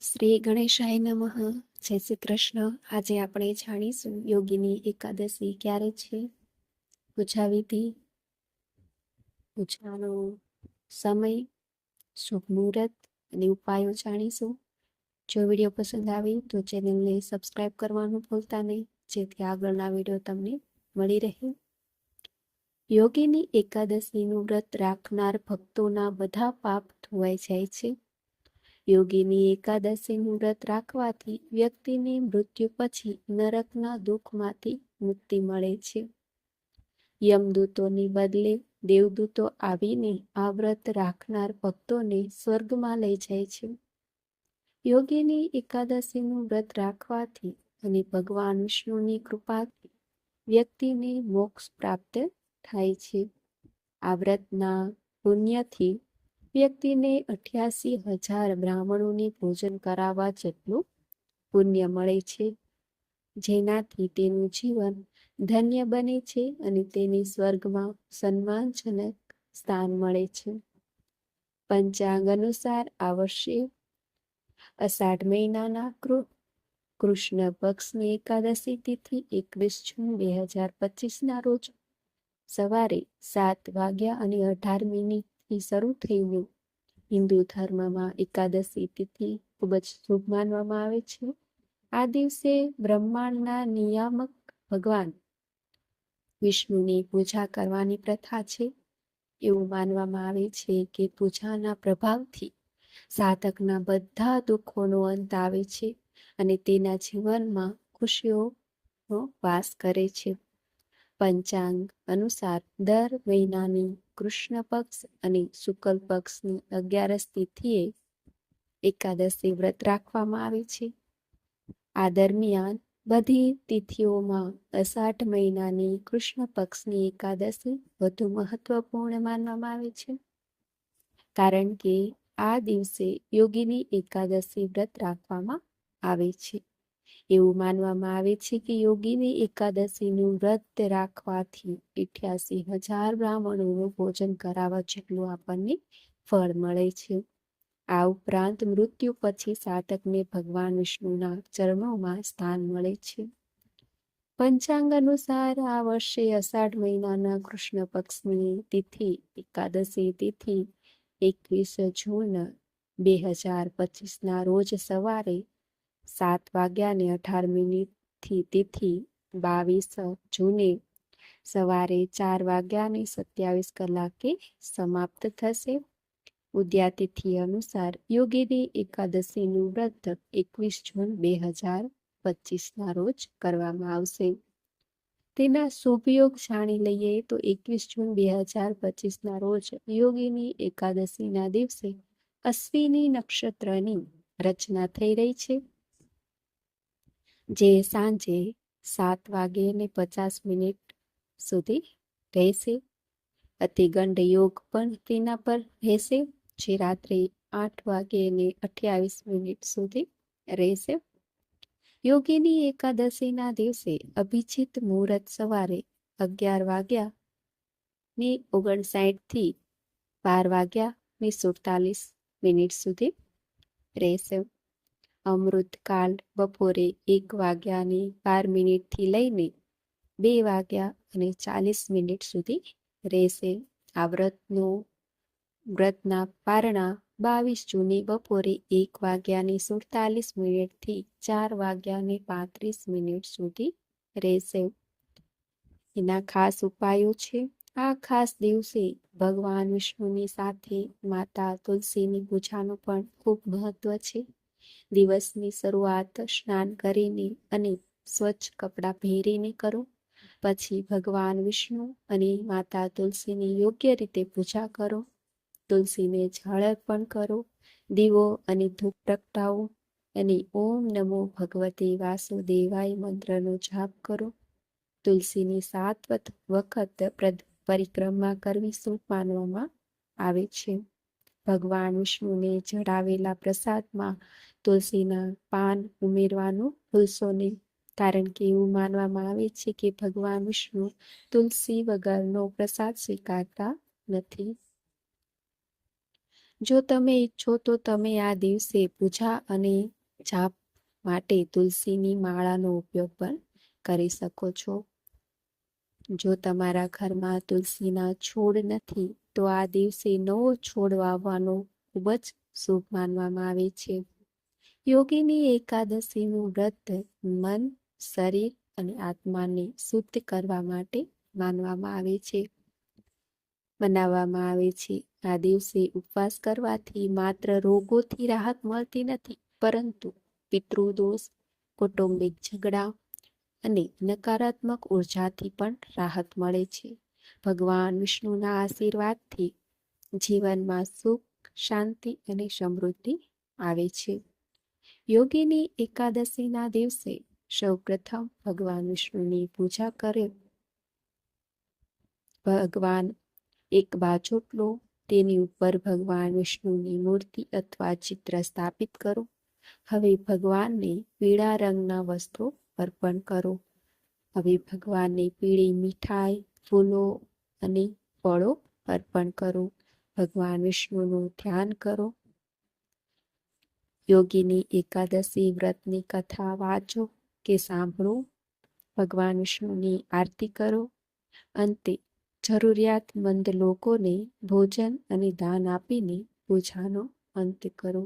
શ્રી ગણેશાય નમઃ. જય શ્રી કૃષ્ણ. આજે આપણે જાણીશું યોગીની એકાદશી ક્યારે છે, પૂજા વિધિ, પૂજાનો સમય, શુભ મુહૂર્ત અને ઉપાયો જાણીશું. જો વિડીયો પસંદ આવે તો ચેનલને સબસ્ક્રાઇબ કરવાનું ભૂલતા નહીં, જેથી આગળના વિડીયો તમને મળી રહે. યોગીની એકાદશીનું વ્રત રાખનાર ભક્તોના બધા પાપ ધોવાઈ જાય છે. યોગીની એકાદશીનું વ્રત રાખવાથી વ્યક્તિને મૃત્યુ પછી નરકના દુઃખમાંથી મુક્તિ મળે છે. યમદૂતોની બદલે દેવદૂતો આવીને આ વ્રત રાખનાર ભક્તોને સ્વર્ગમાં લઈ જાય છે. યોગીની એકાદશીનું વ્રત રાખવાથી અને ભગવાન વિષ્ણુની કૃપાથી વ્યક્તિને મોક્ષ પ્રાપ્ત થાય છે. આ વ્રતના પુણ્યથી વ્યક્તિને 88,000 બ્રાહ્મણોને ભોજન કરાવવા જેટલું પુણ્ય મળે છે, જેનાથી તેનું જીવન ધન્ય બને છે અને તેને સ્વર્ગમાં સન્માનજનક સ્થાન મળે છે. પંચાંગ અનુસાર આ વર્ષે અષાઢ મહિનાના કૃષ્ણ પક્ષની એકાદશી તિથિ 21 જૂન 2025ના રોજ સવારે 7:18 શરૂ થઈને હિન્દુ ધર્મમાં એકાદશી તિથિ ખૂબ જ શુભ માનવામાં આવે છે. આ દિવસે બ્રહ્માંડના નિયામક ભગવાન વિષ્ણુની પૂજા કરવાની પ્રથા છે. એવું માનવામાં આવે છે કે પૂજાના પ્રભાવથી સાધકના બધા દુઃખોનો અંત આવે છે અને તેના જીવનમાં ખુશીઓનો વાસ કરે છે. પંચાંગ અનુસાર દર મહિનાની કૃષ્ણ પક્ષ અને શુક્લ પક્ષની 11 તિથિએ એકાદશી વ્રત રાખવામાં આવે છે. આ દરમિયાન બધી તિથિઓમાં અષાઢ મહિનાની કૃષ્ણ પક્ષની એકાદશી વધુ મહત્વપૂર્ણ માનવામાં આવે છે, કારણ કે આ દિવસે યોગીની એકાદશી વ્રત રાખવામાં આવે છે. એવું માનવામાં આવે છે કે યોગીની એકાદશીનું વ્રત રાખવાથી 88,000 બ્રાહ્મણોનું ભોજન કરાવવા જેટલું આપણને ફળ મળે છે. આ ઉપરાંત મૃત્યુ પછી સાધકને ભગવાન વિષ્ણુના ચરણોમાં સ્થાન મળે છે. પંચાંગ અનુસાર આ વર્ષે અષાઢ મહિનાના કૃષ્ણ પક્ષની તિથિ એકાદશી તિથિ 21 જૂન 2025ના રોજ સવારે 7:18 તિથિ 22 જૂને સવારે 4:27 સમાપ્ત થશે. ઉદ્યાતિથિ અનુસાર યોગીની એકાદશીનું વ્રત 21 જૂન 2025ના રોજ કરવામાં આવશે. તેના શુભ યોગ જાણી લઈએ તો 21 જૂન 2025ના રોજ યોગીની એકાદશીના દિવસે અશ્વિની નક્ષત્રની રચના થઈ રહી છે, જે સાંજે 7:50 સુધી રહેશે. અતિગંડ યોગ પણ તેના પર રહેશે, જે રાત્રે 8:28 સુધી રહેશે. યોગીની એકાદશીના દિવસે અભિજીત મુહૂર્ત સવારે 11:59 થી 12:47 સુધી રહેશે. અમૃતકાળ બપોરે 1:12 થી લઈને 2:40 સુધી રહેશે. આ વ્રતના પારણા 22 જૂને બપોરે 1:47 થી 4:35 સુધી રહેશે. એના ખાસ ઉપાયો છે. આ ખાસ દિવસે ભગવાન વિષ્ણુની સાથે માતા તુલસીની પૂજાનું પણ ખૂબ મહત્વ છે. દિવસની શરૂઆત સ્નાન કરીને અને સ્વચ્છ કપડાં પહેરીને કરો. પછી ભગવાન વિષ્ણુ અને માતા તુલસીની યોગ્ય રીતે પૂજા કરો. તુલસીને જળ અર્પણ કરો, દીવો અને ધૂપ પ્રગટાવો અને ઓમ નમો ભગવતે વાસુદેવાય મંત્રનો જાપ કરો. તુલસીની 7 વખત પરિક્રમા કરવી શુભ માનવામાં આવે છે. ભગવાન વિષ્ણુને ચઢાવેલા પ્રસાદમાં તુલસીના પાન ઉમેરવાનું ભૂલશો નહીં, કારણ કે એવું માનવામાં આવે છે કે ભગવાન વિષ્ણુ તુલસી વગરનો પ્રસાદ સ્વીકારતા નથી. જો તમે ઈચ્છો તો તમે આ દિવસે પૂજા અને જાપ માટે તુલસીની માળાનો ઉપયોગ પણ કરી શકો છો. જો તમારા ઘરમાં તુલસીના છોડ નથી તો આ દિવસે નવો છોડ વાવવાનો ખૂબ જ શુભ માનવામાં આવે છે. યોગીની એકાદશીનું વ્રત મન, શરીર અને આત્માને શુદ્ધ કરવા માટે માનવામાં આવે છે, બનાવવામાં આવે છે. આ દિવસે ઉપવાસ કરવાથી માત્ર રોગોથી રાહત મળતી નથી, પરંતુ પિતૃદોષ, કૌટુંબિક ઝઘડા અને નકારાત્મક ઉર્જાથી પણ રાહત મળે છે. ભગવાન વિષ્ણુના આશીર્વાદથી જીવનમાં સુખ, શાંતિ અને સમૃદ્ધિ આવે છે. યોગીની એકાદશીના દિવસે સૌપ્રથમ ભગવાન વિષ્ણુની પૂજા કરે. ભગવાન એક બાજોટ લો, તેની ઉપર ભગવાન વિષ્ણુની મૂર્તિ અથવા ચિત્ર સ્થાપિત કરો. હવે ભગવાનને પીળા રંગના વસ્ત્રો અર્પણ કરો. હવે ભગવાનને પીળી મીઠાઈ, ફૂલો અને ફળો અર્પણ કરો. ભગવાન વિષ્ણુનું ધ્યાન કરો. યોગીની એકાદશી વ્રતની કથા વાંચો કે સાંભળો. ભગવાન વિષ્ણુની આરતી કરો. અંતે જરૂરિયાતમંદ લોકોને ભોજન અને દાન આપીને પૂજાનો અંત કરો.